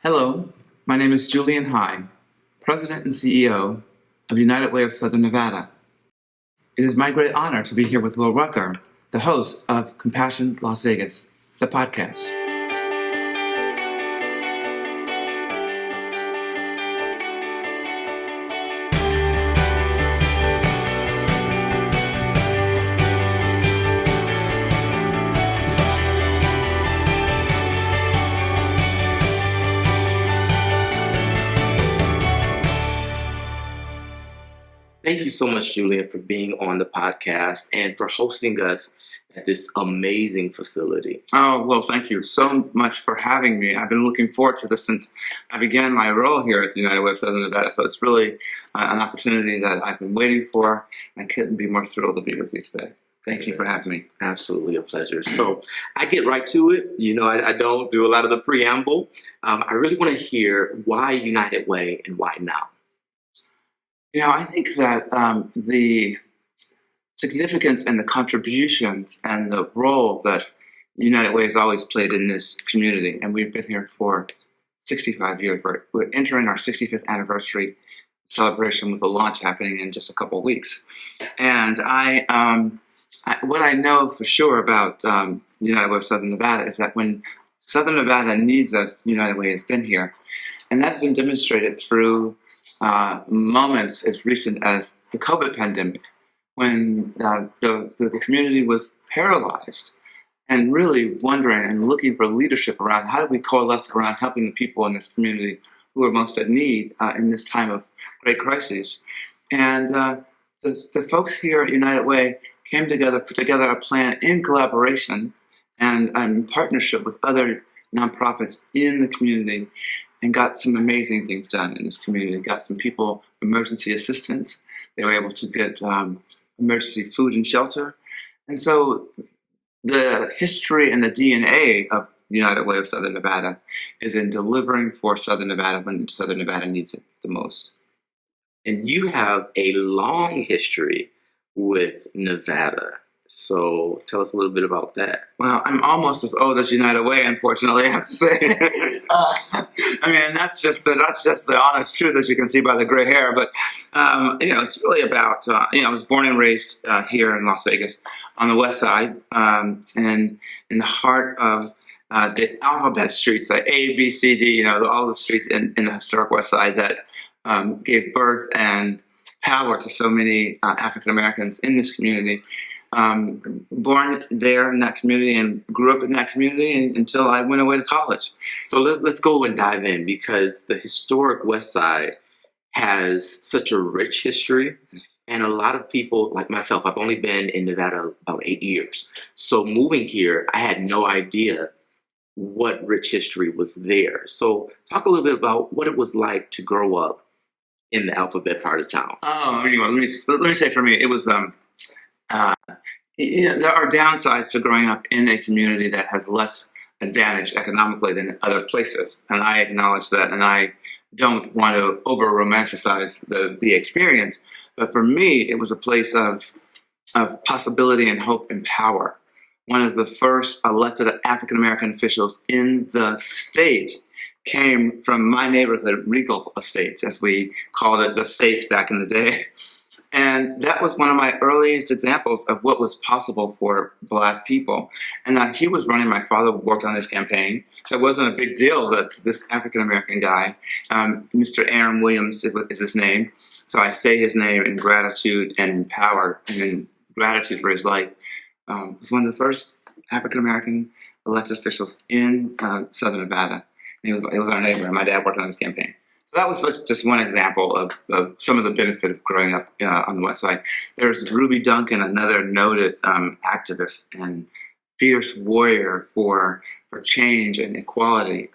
Hello, my name is Julian High, President and CEO of United Way of Southern Nevada. It is my great honor to be here with Will Rucker, the host of Compassion Las Vegas, the podcast. Thank you so much, Julian, for being on the podcast and for hosting us at this amazing facility. Oh, well, thank you so much for having me. I've been looking forward to this since I began my role here at the United Way of Southern Nevada. So it's really an opportunity that I've been waiting for. I couldn't be more thrilled to be with you today. Thank you for having me. Absolutely a pleasure. So I get right to it. I don't do a lot of the preamble. I really want to hear why United Way and why now? I think that the significance and the contributions and the role that United Way has always played in this community, and we've been here for 65 years. We're entering our 65th anniversary celebration with the launch happening in just a couple of weeks. And what I know for sure about United Way of Southern Nevada is that when Southern Nevada needs us, United Way has been here. And that's been demonstrated through moments as recent as the COVID pandemic, when the community was paralyzed and really wondering and looking for leadership around how do we coalesce around helping the people in this community who are most at need in this time of great crisis. And the folks here at United Way came together, put together a plan in collaboration and in partnership with other nonprofits in the community, and got some amazing things done in this community. Got some people emergency assistance. They were able to get emergency food and shelter. And so the history and the DNA of United Way of Southern Nevada is in delivering for Southern Nevada when Southern Nevada needs it the most. And you have a long history with Nevada. So tell us a little bit about that. Well, I'm almost as old as United Way, unfortunately, I have to say. That's just the honest truth, as you can see by the gray hair. But it's really about I was born and raised here in Las Vegas on the west side, and in the heart of the alphabet streets, like A, B, C, D. All the streets in the historic west side that gave birth and power to so many African Americans in this community. Born there in that community and grew up in that community until I went away to college. So let's go and dive in, because the historic West Side has such a rich history, and a lot of people like myself, I've only been in Nevada about 8 years. So moving here, I had no idea what rich history was there. So talk a little bit about what it was like to grow up in the alphabet part of town. Oh, let me say for me, it was there are downsides to growing up in a community that has less advantage economically than other places, and I acknowledge that, and I don't want to over-romanticize the experience, but for me, it was a place of possibility and hope and power. One of the first elected African-American officials in the state came from my neighborhood, Regal Estates, as we called it, the States back in the day. And that was one of my earliest examples of what was possible for Black people. And he was running, my father worked on his campaign, so it wasn't a big deal that this African-American guy, Mr. Aaron Williams is his name, so I say his name in gratitude and in power and in gratitude for his life, was one of the first African-American elected officials in Southern Nevada. And he was our neighbor, and my dad worked on his campaign. So that was just one example of some of the benefit of growing up on the West Side. There's Ruby Duncan, another noted activist and fierce warrior for change and equality.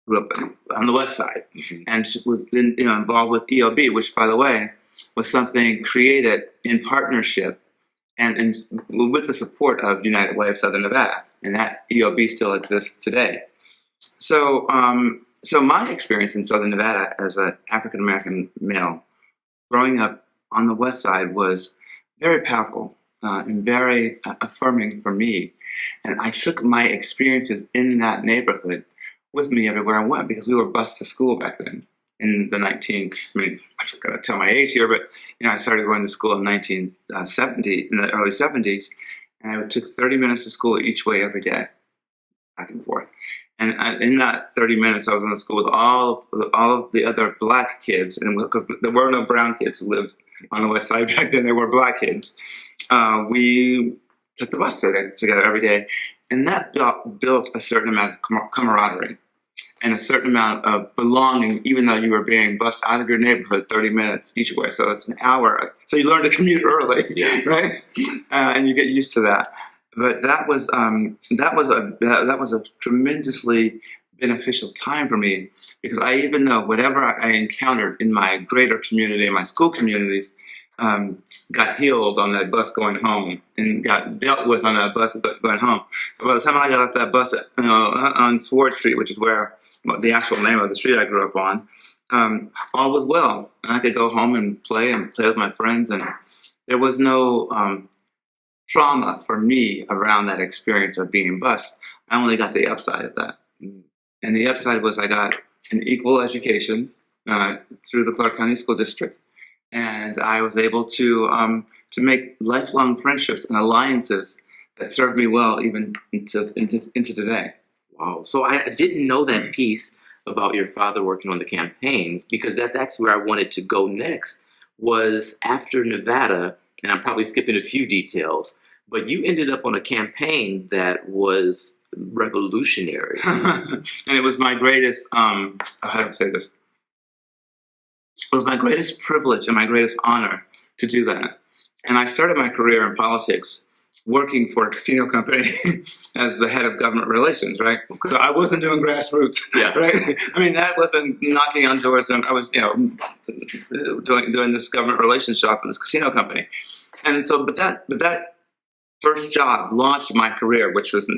Grew up on the West Side, and she was involved with EOB, which, by the way, was something created in partnership and with the support of United Way of Southern Nevada, and that EOB still exists today. So my experience in Southern Nevada as an African-American male, growing up on the West Side, was very powerful and very affirming for me. And I took my experiences in that neighborhood with me everywhere I went because we were bused to school back then in the 19, I mean, I'm not going to tell my age here, but, I started going to school in 1970, in the early 70s, and I took 30 minutes to school each way every day, back and forth. And in that 30 minutes, I was in the school with all of the other black kids, and because there were no brown kids who lived on the west side back then, there were black kids. We took the bus together every day, and that built a certain amount of camaraderie and a certain amount of belonging, even though you were being bused out of your neighborhood 30 minutes each way. So it's an hour. So you learn to commute early, right? And you get used to that. But that was a tremendously beneficial time for me, because I even know whatever I encountered in my greater community, in my school communities, got healed on that bus going home and got dealt with on that bus going home. So by the time I got off that bus on Swartz Street, which is where the actual name of the street I grew up on, all was well. And I could go home and play with my friends. And there was no trauma for me around that experience of being bused. I only got the upside of that. And the upside was I got an equal education through the Clark County School District. And I was able to make lifelong friendships and alliances that served me well even into today. Wow. So I didn't know that piece about your father working on the campaigns, because that's actually where I wanted to go next, was after Nevada, and I'm probably skipping a few details, but you ended up on a campaign that was revolutionary. And it was my greatest, how do I say this? It was my greatest privilege and my greatest honor to do that. And I started my career in politics working for a casino company as the head of government relations, right? Okay. So I wasn't doing grassroots, right? I mean, that wasn't knocking on doors. And I was, doing this government relations job for this casino company. And so, but that first job launched my career, which has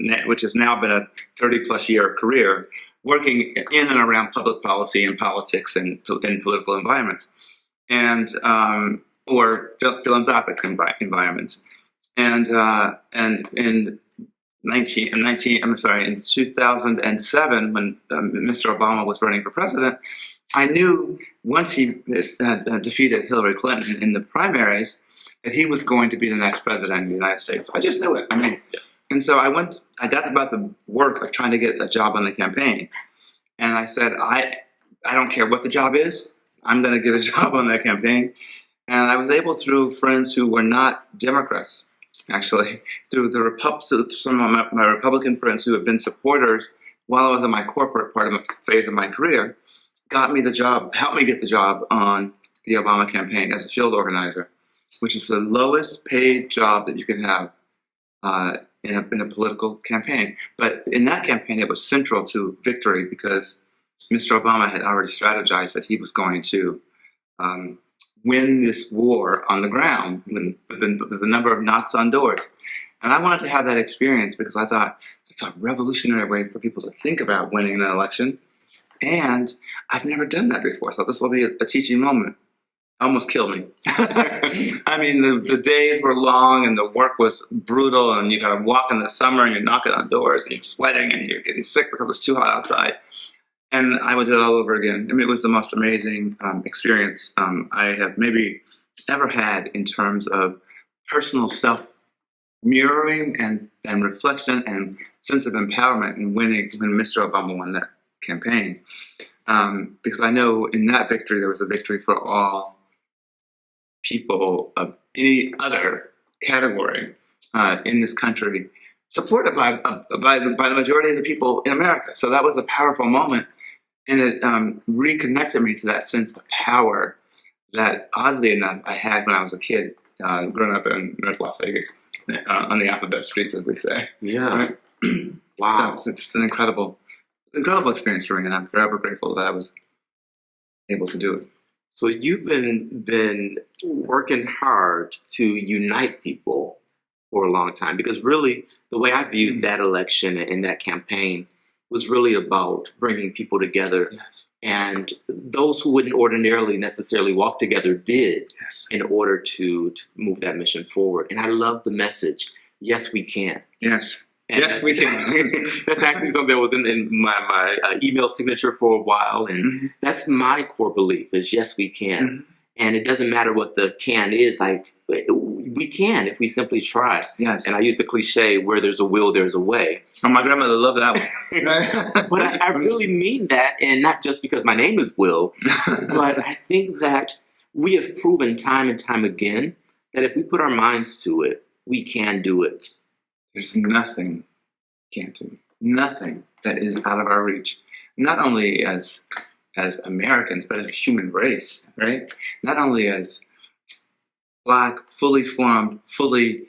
now been a 30-plus year career, working in and around public policy and politics and in political environments, and or philanthropic environments. And in 2007, when Mr. Obama was running for president, I knew once he had defeated Hillary Clinton in the primaries that he was going to be the next president of the United States. I just knew it. I mean, and so I got about the work of trying to get a job on the campaign. And I said, I don't care what the job is. I'm going to get a job on that campaign. And I was able, through friends who were not Democrats, actually, through some of my Republican friends who have been supporters while I was in my corporate phase of my career, got me the job, helped me get the job on the Obama campaign as a field organizer, which is the lowest paid job that you can have in a political campaign. But in that campaign, it was central to victory because Mr. Obama had already strategized that he was going to win this war on the ground with the number of knocks on doors. And I wanted to have that experience because I thought it's a revolutionary way for people to think about winning an election. And I've never done that before, so this will be a teaching moment. Almost killed me. I mean, the days were long and the work was brutal, and you got to walk in the summer and you're knocking on doors and you're sweating and you're getting sick because it's too hot outside. And I would do it all over again. I mean, it was the most amazing experience I have maybe ever had in terms of personal self-mirroring and reflection and sense of empowerment in winning when Mr. Obama won that campaign. Because I know in that victory, there was a victory for all people of any other category in this country, supported by the majority of the people in America. So that was a powerful moment, and it reconnected me to that sense of power that, oddly enough, I had when I was a kid, growing up in North Las Vegas, on the alphabet streets, as we say. Yeah. Right? Wow. So it's just an incredible experience for me, and I'm forever grateful that I was able to do it. So you've been working hard to unite people for a long time, because really the way I viewed that election and that campaign was really about bringing people together. Yes. And those who wouldn't ordinarily necessarily walk together did, in order to move that mission forward. And I love the message, yes, we can. Yes. And Yes, we can. that's actually something that was in my email signature for a while. And that's my core belief is yes, we can. And it doesn't matter what the can is. Like we can if we simply try. Yes. And I use the cliche, where there's a will, there's a way. Oh, my grandmother loved that one. But I really mean that, and not just because my name is Will, but I think that we have proven time and time again that if we put our minds to it, we can do it. There's nothing can't do. Nothing that is out of our reach. Not only as Americans, but as a human race, right? Not only as Black, fully formed, fully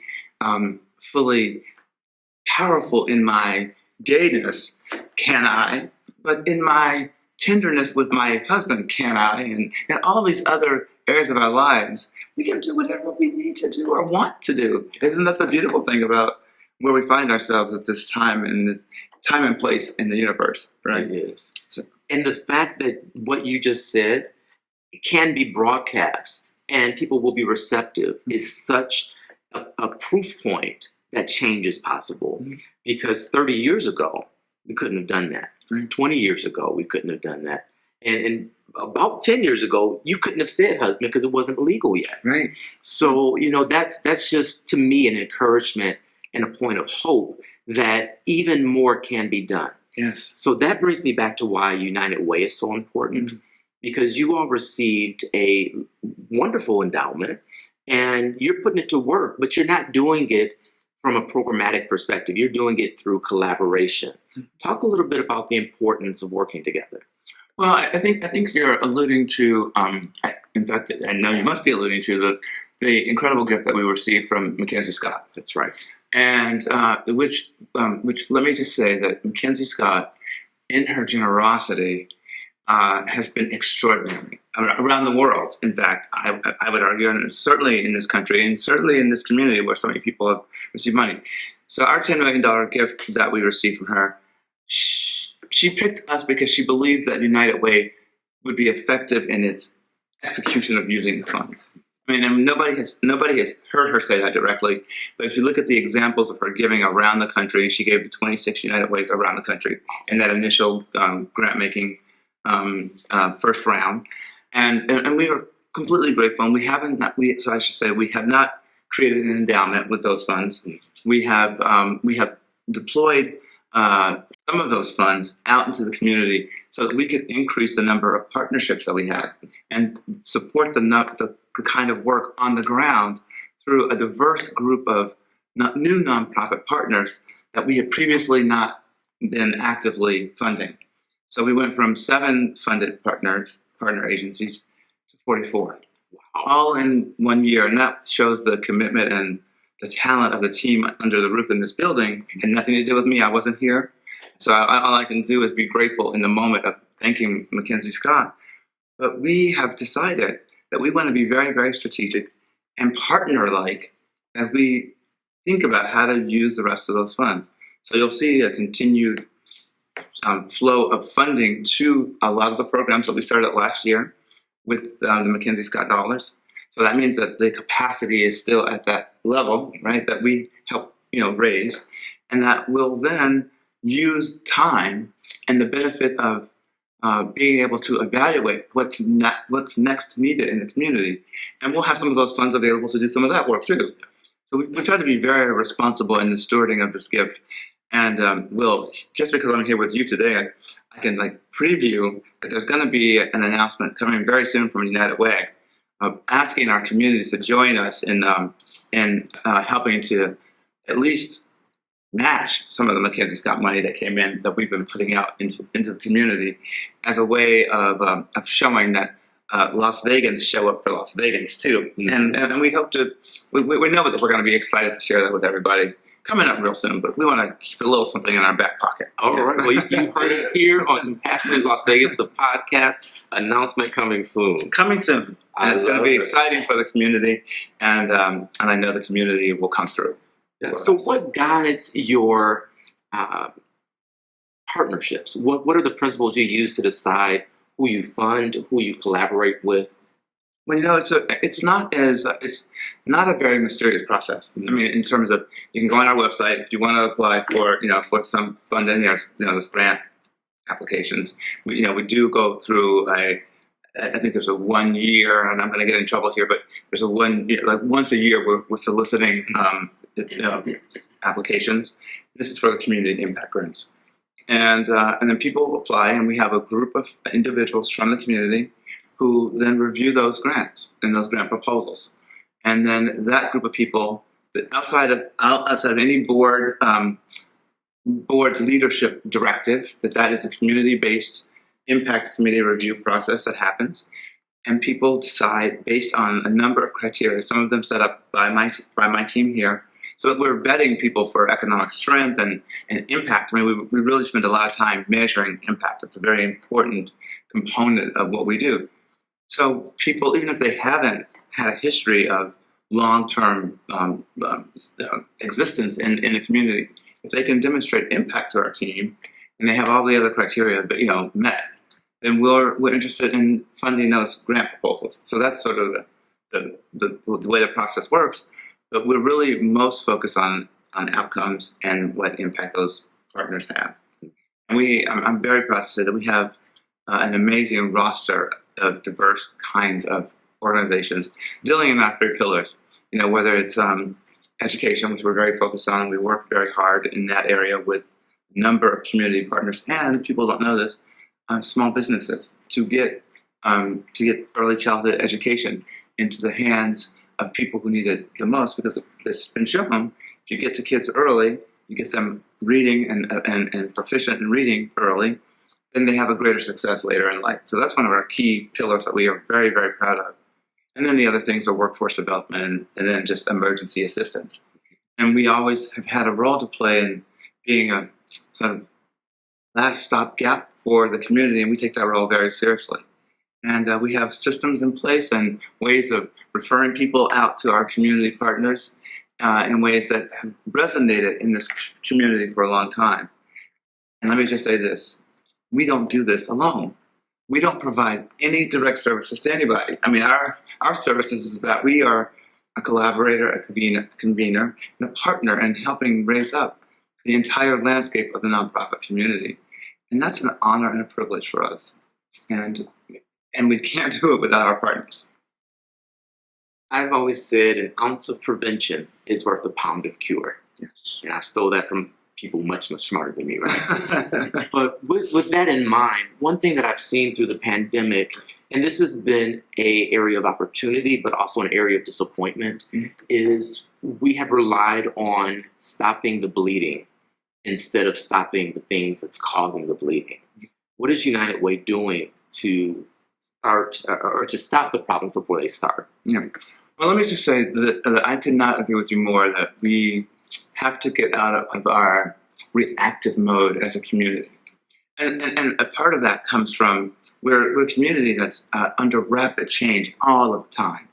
powerful in my gayness, can I? But in my tenderness with my husband, can I? And all these other areas of our lives, we can do whatever we need to do or want to do. Isn't that the beautiful thing about where we find ourselves at this time and place in the universe, right? It is. And the fact that what you just said can be broadcast and people will be receptive is such a proof point that change is possible. Because 30 years ago, we couldn't have done that. 20 years ago, we couldn't have done that. And about 10 years ago, you couldn't have said husband because it wasn't legal yet. Right. So, that's just, to me, an encouragement and a point of hope that even more can be done. Yes. So that brings me back to why United Way is so important, because you all received a wonderful endowment and you're putting it to work, but you're not doing it from a programmatic perspective. You're doing it through collaboration. Talk a little bit about the importance of working together. Well, I think you're alluding to, in fact, I know you must be alluding to the incredible gift that we received from Mackenzie Scott. That's right. And which let me just say that Mackenzie Scott, in her generosity, has been extraordinary around the world. In fact, I would argue, and certainly in this country, and certainly in this community where so many people have received money. So our $10 million gift that we received from her, she picked us because she believed that United Way would be effective in its execution of using the funds. I mean, and nobody has heard her say that directly, but if you look at the examples of her giving around the country, she gave to 26 United Ways around the country in that initial grant-making first round, and we are completely grateful. And we have not created an endowment with those funds. We have deployed some of those funds out into the community so that we could increase the number of partnerships that we had and support the kind of work on the ground through a diverse group of new nonprofit partners that we had previously not been actively funding. So we went from 7 funded partner agencies to 44, all in 1 year. And that shows the commitment and the talent of the team under the roof in this building. It had nothing to do with me. I wasn't here. So all I can do is be grateful in the moment of thanking Mackenzie Scott. But we have decided that we want to be very, very strategic and partner-like as we think about how to use the rest of those funds. So you'll see a continued flow of funding to a lot of the programs that we started last year with the Mackenzie Scott dollars. So that means that the capacity is still at that level, right, that we help raise, and that will then use time and the benefit of being able to evaluate what's next needed in the community. And we'll have some of those funds available to do some of that work too. So we try to be very responsible in the stewarding of this gift. And Will, just because I'm here with you today, I can preview that there's going to be an announcement coming very soon from United Way of asking our community to join us in helping to at least match some of the Mackenzie Scott money that came in that we've been putting out into the community as a way of showing that Las Vegans show up for Las Vegans too. And we hope to, we know that we're going to be excited to share that with everybody coming up real soon, but we want to keep a little something in our back pocket. All right. Well, you heard it here on Passionate Las Vegas, the podcast. Announcement coming soon. Coming soon. And it's going to be exciting for the community, and I know the community will come through. Yeah. So what guides your partnerships? What are the principles you use to decide who you fund, who you collaborate with? Well, it's not a very mysterious process. I mean, in terms of, you can go on our website if you want to apply for, for some funding. There's, those grant applications. We do go through I think there's a 1 year, and I'm going to get in trouble here, but there's a 1 year, like once a year, we're soliciting applications. This is for the community impact grants, and then people apply, and we have a group of individuals from the community who then review those grants and those grant proposals, and then that group of people, outside of any board leadership directive, that is a community-based impact committee review process that happens, and people decide based on a number of criteria, some of them set up by my team here, so that we're vetting people for economic strength and impact. I mean, we really spend a lot of time measuring impact. It's a very important component of what we do. So people, even if they haven't had a history of long-term existence in the community, if they can demonstrate impact to our team, and they have all the other criteria met, then we're interested in funding those grant proposals. So that's sort of the way the process works. But we're really most focused on outcomes and what impact those partners have. And I'm very proud to say that we have an amazing roster of diverse kinds of organizations dealing in our 3 pillars. Whether it's education, which we're very focused on. We work very hard in that area with a number of community partners, and people don't know this, small businesses, to get early childhood education into the hands of people who need it the most, because it's been shown, if you get to kids early, you get them reading and proficient in reading early, then they have a greater success later in life. So that's one of our key pillars that we are very, very proud of. And then the other things are workforce development and then just emergency assistance. And we always have had a role to play in being a sort of last stop gap for the community, and we take that role very seriously. And we have systems in place and ways of referring people out to our community partners in ways that have resonated in this community for a long time. And let me just say this, we don't do this alone. We don't provide any direct services to anybody. I mean, our services is that we are a collaborator, a convener, and a partner in helping raise up the entire landscape of the nonprofit community. And that's an honor and a privilege for us. And we can't do it without our partners. I've always said an ounce of prevention is worth a pound of cure. Yes. And I stole that from people much, much smarter than me, right? But with that in mind, one thing that I've seen through the pandemic, and this has been an area of opportunity, but also an area of disappointment, is we have relied on stopping the bleeding instead of stopping the things that's causing the bleeding. What is United Way doing to start or to stop the problems before they start? Yeah. Well, let me just say that I could not agree with you more that we have to get out of our reactive mode as a community. And a part of that comes from we're a community that's under rapid change all of the time.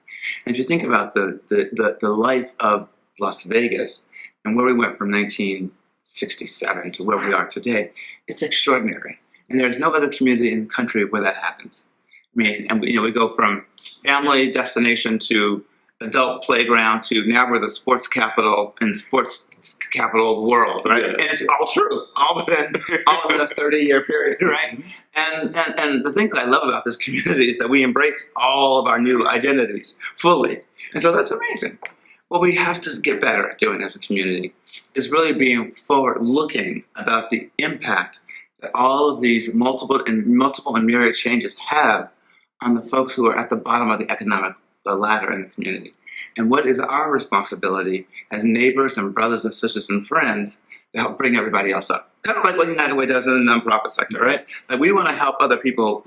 And if you think about the life of Las Vegas and where we went from 1967 to where we are today, it's extraordinary. And there's no other community in the country where that happens. I mean, and we go from family destination to adult playground to now we're the sports capital and sports capital of the world, right? Yeah. And it's all true, all within a 30-year period, right? And the thing that I love about this community is that we embrace all of our new identities fully. And so that's amazing. What we have to get better at doing as a community is really being forward-looking about the impact that all of these multiple and myriad changes have on the folks who are at the bottom of the economic ladder in the community. And what is our responsibility as neighbors and brothers and sisters and friends to help bring everybody else up? Kind of like what United Way does in the nonprofit sector, right? Like we want to help other people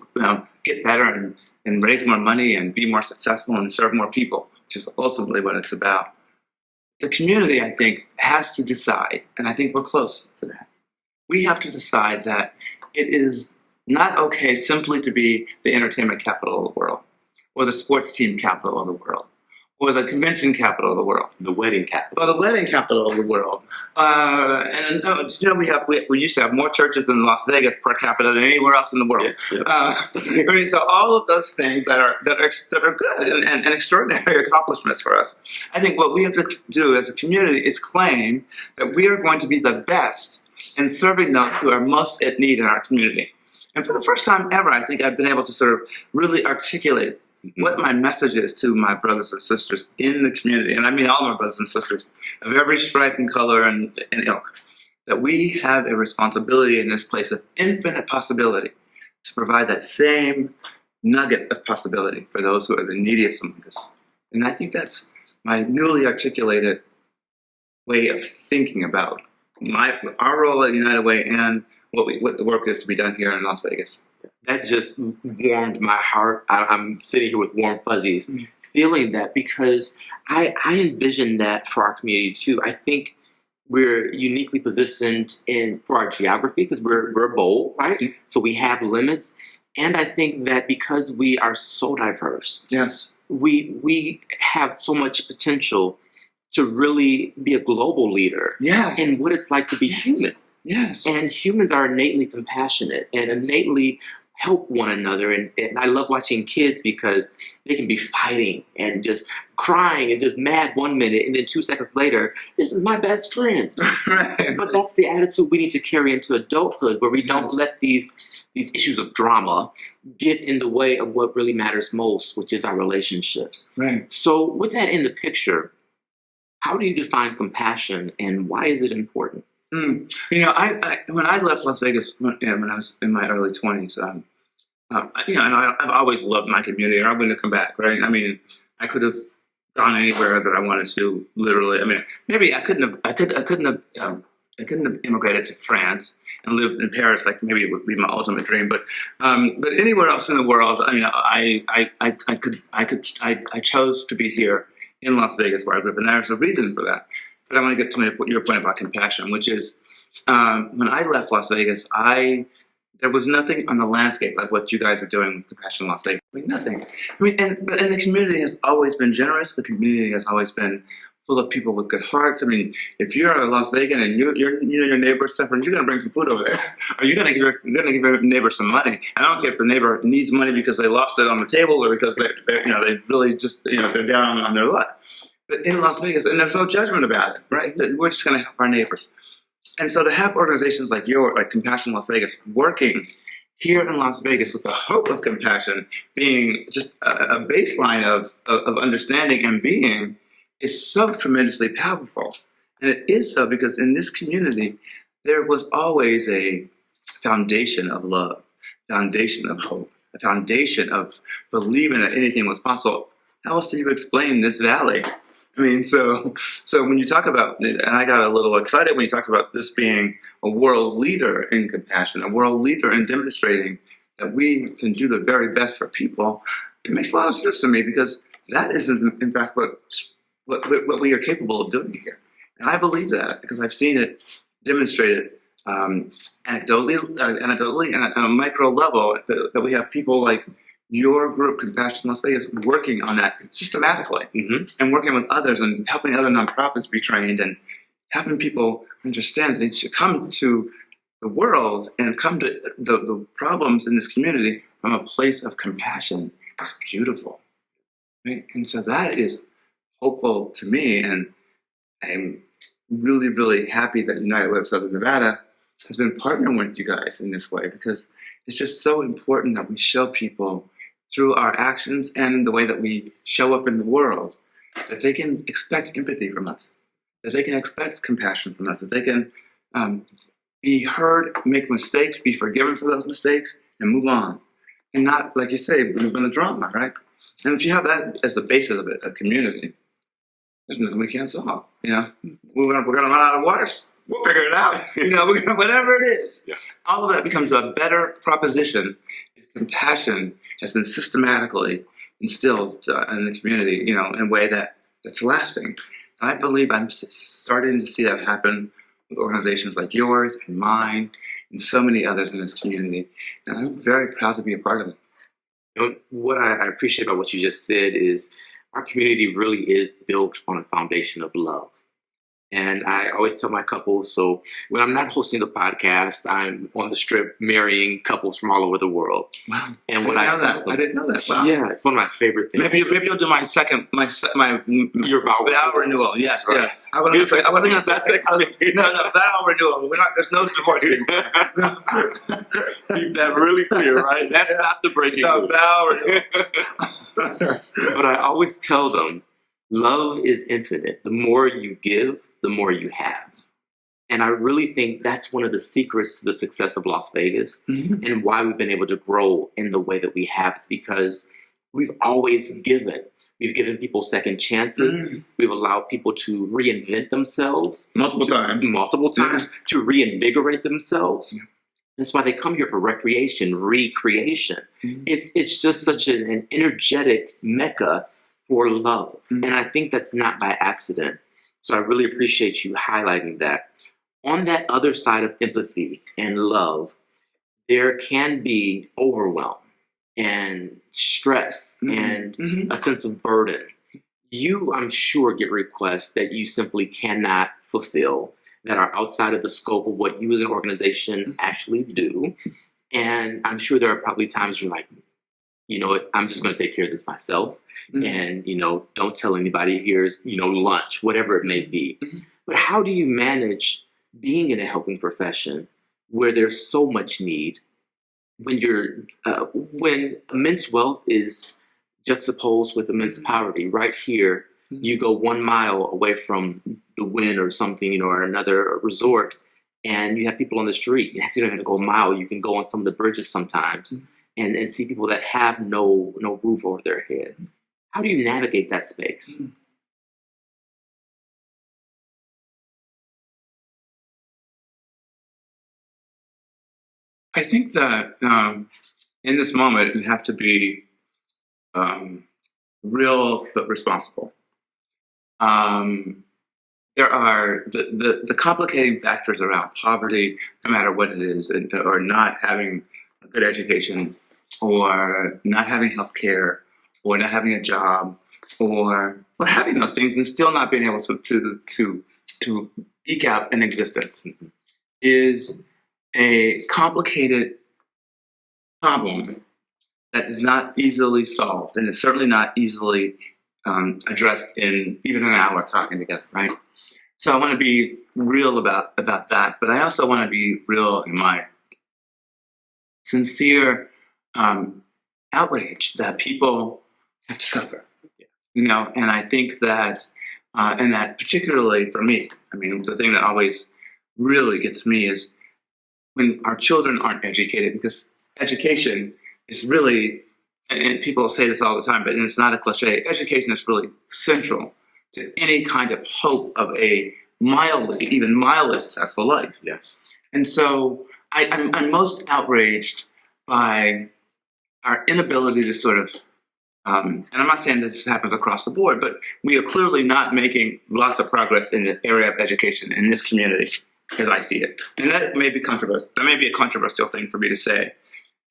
get better and raise more money and be more successful and serve more people, which is ultimately what it's about. The community, I think, has to decide, and I think we're close to that. We have to decide that it is not okay simply to be the entertainment capital of the world, or the sports team capital of the world, or the convention capital of the world, The wedding capital. or the wedding capital of the world. We used to have more churches in Las Vegas per capita than anywhere else in the world. Yeah. I mean, so all of those things that are good and extraordinary accomplishments for us. I think what we have to do as a community is claim that we are going to be the best in serving those who are most at need in our community. And for the first time ever, I think I've been able to sort of really articulate what my message is to my brothers and sisters in the community, and I mean all my brothers and sisters of every stripe and color and ilk, that we have a responsibility in this place of infinite possibility to provide that same nugget of possibility for those who are the neediest among us. And I think that's my newly articulated way of thinking about our role at United Way and what the work is to be done here in Las Vegas. That just warmed my heart. I'm sitting here with warm fuzzies, feeling that, because I envision that for our community too. I think we're uniquely positioned for our geography because we're bold, right? Mm-hmm. So we have limits, and I think that because we are so diverse, Yes. we have so much potential to really be a global leader Yes. in what it's like to be human. Yes. And humans are innately compassionate and innately help one another. And I love watching kids because they can be fighting and just crying and just mad 1 minute, and then 2 seconds later, this is my best friend. Right. But that's the attitude we need to carry into adulthood, where we don't let these issues of drama get in the way of what really matters most, which is our relationships. Right. So with that in the picture, how do you define compassion, and why is it important? You know, I when I left Las Vegas when I was in my early 20s, and I've always loved my community. I wouldn't have come back, right? I mean, I could have gone anywhere that I wanted to. Literally, I mean, maybe I couldn't have immigrated to France and lived in Paris. Like maybe it would be my ultimate dream. But anywhere else in the world, I mean, I chose to be here in Las Vegas where I grew up, and there's a reason for that. But I want to get to your point about compassion, which is when I left Las Vegas, there was nothing on the landscape like what you guys are doing with Compassion Las Vegas. I mean, nothing. I mean, and the community has always been generous. The community has always been full of people with good hearts. I mean, if you're a Las Vegan and your neighbor's suffering, you're going to bring some food over there, or you're going to give your neighbor some money. And I don't care if the neighbor needs money because they lost it on the table or because they really just they're down on their luck. But in Las Vegas, and there's no judgment about it, right? We're just going to help our neighbors. And so to have organizations like Compassion Las Vegas working here in Las Vegas with the hope of compassion being just a baseline of understanding and being is so tremendously powerful. And it is so because in this community, there was always a foundation of love, foundation of hope, a foundation of believing that anything was possible. How else do you explain this valley? I mean, so when you talk about, and I got a little excited when you talked about this being a world leader in compassion, a world leader in demonstrating that we can do the very best for people, it makes a lot of sense to me because that is, in fact, what we are capable of doing here. And I believe that because I've seen it demonstrated anecdotally and at a micro level that we have people like your group, Compassion Las Vegas, working on that systematically and working with others and helping other nonprofits be trained and having people understand that they should come to the world and come to the problems in this community from a place of compassion. It's beautiful. Right? And so that is hopeful to me, and I'm really, really happy that United Way of Southern Nevada has been partnering with you guys in this way because it's just so important that we show people through our actions and the way that we show up in the world, that they can expect empathy from us, that they can expect compassion from us, that they can be heard, make mistakes, be forgiven for those mistakes, and move on. And not, like you say, move on the drama, right? And if you have that as the basis of it, a community, there's nothing we can't solve. We're gonna run out of water. We'll figure it out. Whatever it is. Yeah. All of that becomes a better proposition if compassion has been systematically instilled in the community, in a way that's lasting. And I believe I'm starting to see that happen with organizations like yours and mine and so many others in this community. And I'm very proud to be a part of it. What I appreciate about what you just said is our community really is built on a foundation of love. And I always tell my couples, so when I'm not hosting the podcast, I'm on the strip marrying couples from all over the world. Wow. And I didn't know that. Wow. Yeah, it's one of my favorite things. Maybe you'll do my Your vow renewal. Yes, right. yes. I wasn't gonna say no vow renewal. There's no divorce. Keep that really clear, right? That's not the breaking No news. vow renewal. But I always tell them, love is infinite. The more you give, the more you have. And I really think that's one of the secrets to the success of Las Vegas Mhm. and why we've been able to grow in the way that we have. It's because we've always given. We've given people second chances. We've allowed people to reinvent themselves Multiple times. to reinvigorate themselves. That's why they come here for recreation, recreation. Mhm. It's just such an energetic mecca for love. Mhm. And I think that's not by accident. So I really appreciate you highlighting that. On that other side of empathy and love, there can be overwhelm and stress and Mhm. a sense of burden. You, I'm sure, get requests that you simply cannot fulfill, that are outside of the scope of what you as an organization actually do. And I'm sure there are probably times you're like, you know what, I'm just going to take care of this myself. Mhm. And, don't tell anybody, here's, lunch, whatever it may be. Mhm. But how do you manage being in a helping profession where there's so much need, when immense wealth is juxtaposed with immense poverty? Right here, you go 1 mile away from the Wynn or something, or another resort, and you have people on the street. You don't have to go a mile. You can go on some of the bridges sometimes and see people that have no roof over their head. How do you navigate that space? I think that in this moment you have to be real but responsible. There are the complicating factors around poverty, no matter what it is, or not having a good education, or not having health care, or not having a job, or having those things and still not being able to eke out an existence, is a complicated problem that is not easily solved, and is certainly not easily addressed in even an hour talking together, right? So I want to be real about that, but I also want to be real in my sincere outrage that people have to suffer, and I think that, and that particularly for me, I mean, the thing that always really gets me is when our children aren't educated, because education is really, and people say this all the time, but it's not a cliche, education is really central to any kind of hope of a even mildly successful life. Yes. And so I'm most outraged by our inability to sort of, and I'm not saying this happens across the board, but we are clearly not making lots of progress in the area of education in this community, as I see it. And that may be controversial. That may be a controversial thing for me to say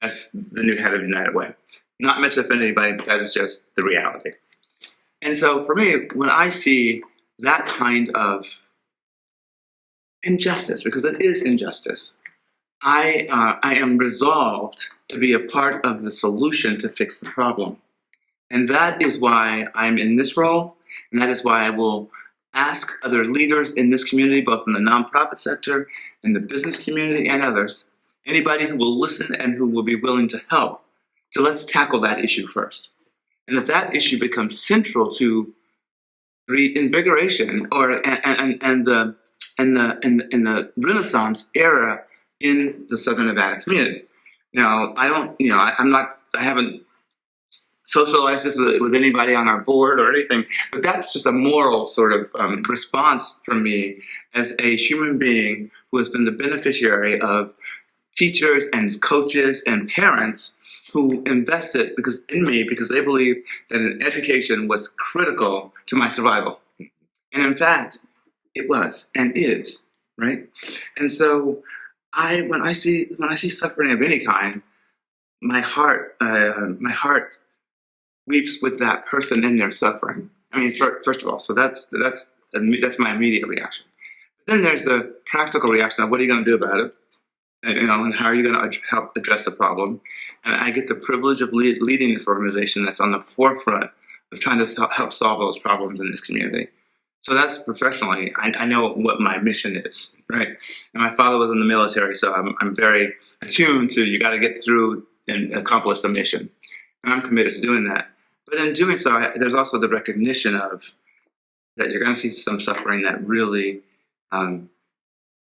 as the new head of United Way. Not meant to offend anybody, but that is just the reality. And so for me, when I see that kind of injustice, because it is injustice, I am resolved to be a part of the solution to fix the problem. And that is why I'm in this role, and that is why I will ask other leaders in this community, both in the nonprofit sector, in the business community, and others, anybody who will listen and who will be willing to help. So let's tackle that issue first. And if that issue becomes central to reinvigoration and the Renaissance era in the Southern Nevada community. Now, I haven't socialized this with anybody on our board or anything, but that's just a moral sort of response from me as a human being who has been the beneficiary of teachers and coaches and parents who invested in me because they believed that an education was critical to my survival. And in fact, it was and is, right? And so when I see weeps with that person in their suffering. I mean, first of all, so that's my immediate reaction. Then there's the practical reaction of what are you going to do about it, and, and how are you going to help address the problem. And I get the privilege of leading this organization that's on the forefront of trying to help solve those problems in this community. So that's professionally, I know what my mission is, right? And my father was in the military, so I'm very attuned to you got to get through and accomplish the mission. And I'm committed to doing that. But in doing so, there's also the recognition of that you're going to see some suffering that really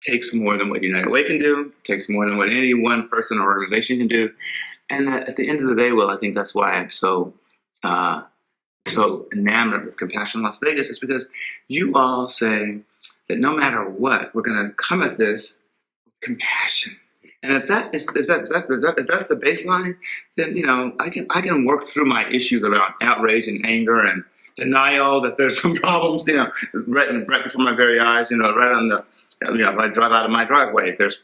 takes more than what United Way can do, takes more than what any one person or organization can do. And that at the end of the day, Will, I think that's why I'm so enamored with Compassion Las Vegas, is because you all say that no matter what, we're going to come at this with compassion. And if that's the baseline, then I can work through my issues around outrage and anger and denial that there's some problems, right before my very eyes, right on the, if I drive out of my driveway, there's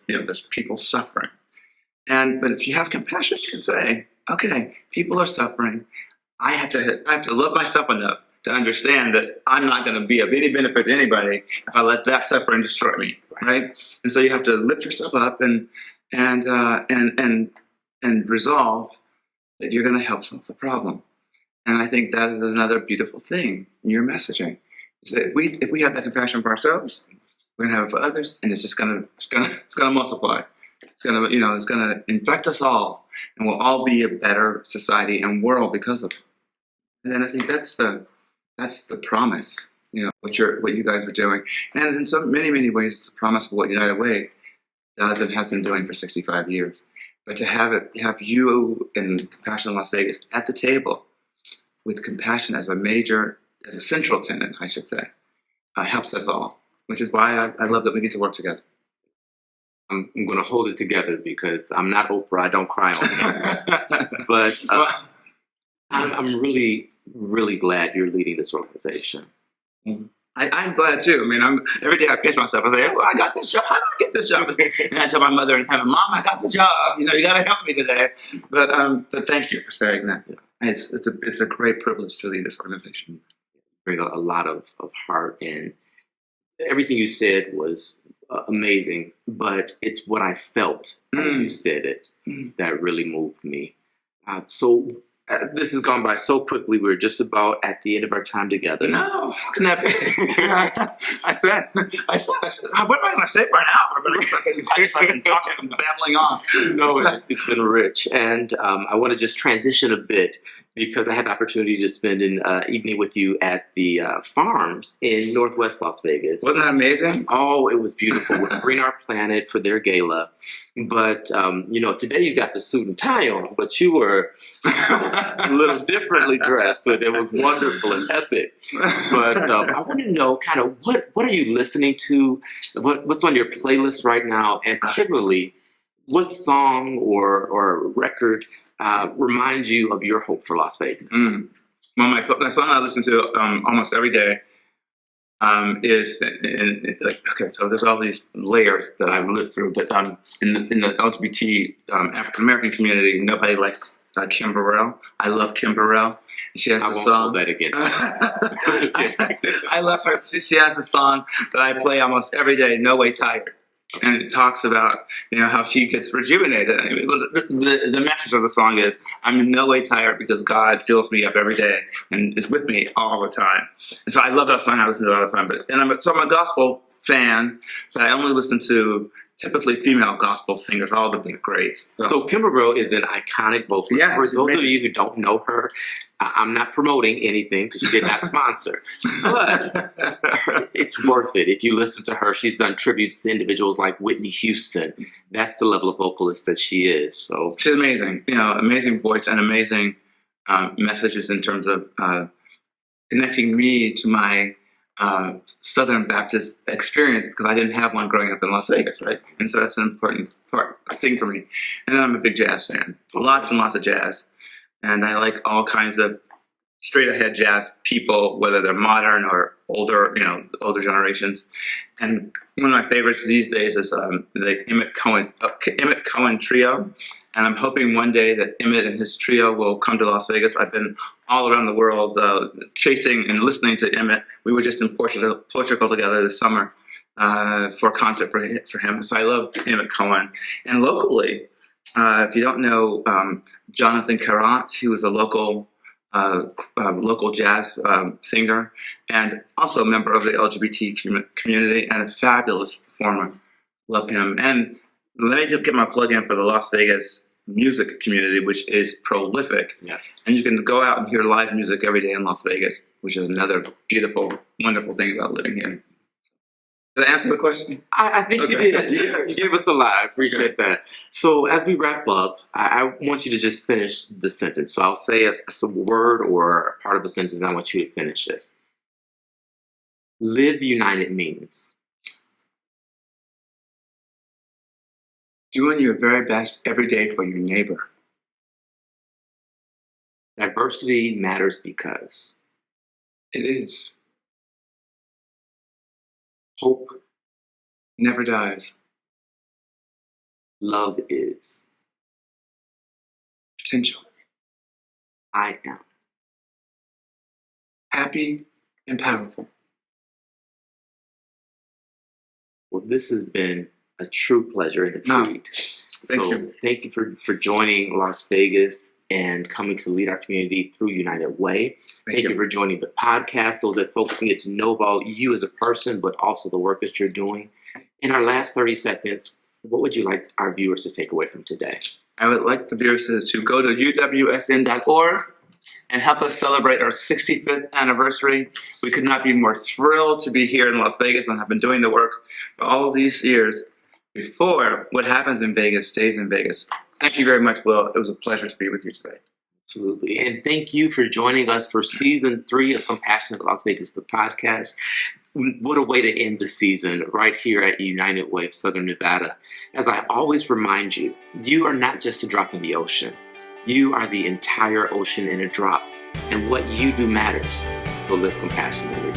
people suffering. But if you have compassion, you can say, okay, people are suffering. I have to love myself enough to understand that I'm not going to be of any benefit to anybody if I let that suffering destroy me, right? And so you have to lift yourself up and resolve that you're going to help solve the problem. And I think that is another beautiful thing in your messaging, is that if we have that compassion for ourselves, we're going to have it for others, and it's going to multiply. It's going to infect us all, and we'll all be a better society and world because of it. And then I think that's the promise, what you guys are doing. And in so many ways, it's a promise of what United Way does and has been doing for 65 years. But to have you and Compassion Las Vegas at the table with compassion as a central tenet, I should say, helps us all, which is why I love that we get to work together. I'm going to hold it together because I'm not Oprah. I don't cry on camera. But I'm really, really glad you're leading this organization. I'm glad too. I mean, every day I pinch myself. I say, well, I got this job. How did I get this job? And I tell my mother in heaven, Mom, I got the job. You got to help me today. But thank you for saying that. It's a great privilege to lead this organization. Bring a lot of heart, and everything you said was amazing, but it's what I felt as you said it that really moved me. So this has gone by so quickly. We're just about at the end of our time together. No, how can that be? I said, what am I going to say for an hour? But I guess I've been talking and babbling on. No, it's been rich. And I want to just transition a bit, because I had the opportunity to spend an evening with you at the farms in Northwest Las Vegas. Wasn't that amazing? Oh, it was beautiful. With Green Our Planet for their gala. But, today you got the suit and tie on, but you were a little differently dressed. And it was wonderful and epic. But I want to know kind of what are you listening to? What's on your playlist right now? And particularly, what song or record reminds you of your hope for Las Vegas? Well, my song I listen to almost every day is so there's all these layers that I've lived through, but in the LGBT African American community, nobody likes Kim Burrell. I love Kim Burrell. She has a song. That again. I love her. She has a song that I play almost every day. No Way Tired. And it talks about, how she gets rejuvenated. I mean, the message of the song is, I'm in no way tired because God fills me up every day and is with me all the time. And so I love that song. I listen to it all the time. I'm a gospel fan, but I only listen to typically female gospel singers, all the big greats. So Kim Burrell is an iconic vocalist. Yes, for those of you who don't know her, I'm not promoting anything because she did not sponsor, but it's worth it. If you listen to her, she's done tributes to individuals like Whitney Houston. That's the level of vocalist that she is. So she's amazing. Amazing voice and amazing messages in terms of connecting me to my Southern Baptist experience, because I didn't have one growing up in Las Vegas, right? And so that's an important thing for me. And then I'm a big jazz fan, lots and lots of jazz. And I like all kinds of straight ahead jazz people, whether they're modern or older, older generations. And one of my favorites these days is the Emmett Cohen trio. And I'm hoping one day that Emmett and his trio will come to Las Vegas. I've been all around the world chasing and listening to Emmett. We were just in Portugal together this summer for a concert for him. So I love Emmett Cohen. And locally, if you don't know Jonathan Carant, he was a local jazz singer and also a member of the LGBT community and a fabulous performer. Love him. And let me just get my plug in for the Las Vegas music community, which is prolific. Yes. And you can go out and hear live music every day in Las Vegas, which is another beautiful, wonderful thing about living here. Did I answer the question? I think you did. You gave us a lot. I appreciate that. So as we wrap up, I want you to just finish the sentence. So I'll say a word or a part of a sentence, and I want you to finish it. Live united means doing your very best every day for your neighbor. Diversity matters because it is. Hope never dies. Love is Potential. I am happy and powerful. Well, this has been a true pleasure and a treat. Thank you. Thank you for joining Las Vegas and coming to lead our community through United Way. Thank you for joining the podcast so that folks can get to know about you as a person, but also the work that you're doing. In our last 30 seconds, what would you like our viewers to take away from today? I would like the viewers to go to uwsn.org and help us celebrate our 65th anniversary. We could not be more thrilled to be here in Las Vegas and have been doing the work for all of these years. Before what happens in Vegas stays in Vegas. Thank you very much, Will. It was a pleasure to be with you today. Absolutely. And thank you for joining us for season 3 of Compassionate Las Vegas, the podcast. What a way to end the season right here at United Way of Southern Nevada. As I always remind you, you are not just a drop in the ocean. You are the entire ocean in a drop. And what you do matters. So live compassionately.